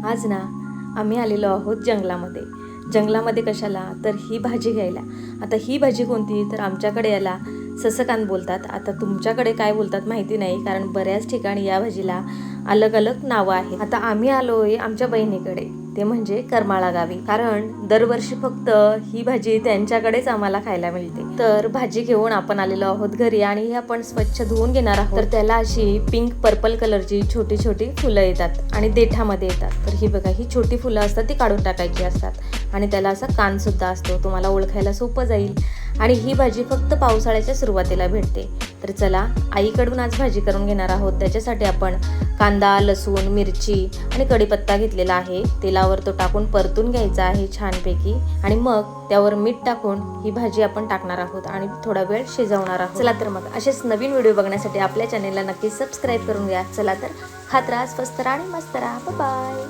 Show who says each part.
Speaker 1: आज ना आम्ही आलेलो आहोत जंगलामध्ये. जंगलामध्ये कशाला? तर ही भाजी घ्यायला. आता ही भाजी कोणती? तर आमच्याकडे याला ससकान बोलतात. आता तुमच्याकडे काय बोलतात माहिती नाही, कारण बऱ्याच ठिकाणी या भाजीला अलग अलग नावं आहेत. आता आम्ही आलोय आमच्या बहिणीकडे, ते म्हणजे करमाळा गावी, कारण दरवर्षी फक्त ही भाजी त्यांच्याकडेच आम्हाला खायला मिळते. तर भाजी घेऊन आपण आलेलो आहोत घरी आणि ही आपण स्वच्छ धुवून घेणार आहोत. तर त्याला अशी पिंक पर्पल कलरची छोटी छोटी फुलं येतात आणि देठामध्ये येतात. तर ही बघा, ही छोटी फुलं असतात ती काढून टाकायची असतात आणि त्याला असा कान सुद्धा असतो. तुम्हाला ओळखायला सोपं जाईल. आणि ही भाजी फक्त पावसाळ्याच्या सुरुवातीला भेटते. तर चला, आईकडून आज भाजी करून घेणार आहोत. त्याच्यासाठी आपण कांदा, लसूण, मिरची आणि कढीपत्ता घेतलेला आहे. तेलावर तो टाकून परतून घ्यायचा आहे छानपैकी आणि मग त्यावर मीठ टाकून ही भाजी आपण टाकणार आहोत आणि थोडा वेळ शिजवणार आहोत. चला तर मग असेच नवीन व्हिडिओ बघण्यासाठी आपल्या चॅनेलला नक्की सबस्क्राईब करून घ्या. चला तर खात राहा, स्वस्त राहा आणि मस्त राहा. बाय.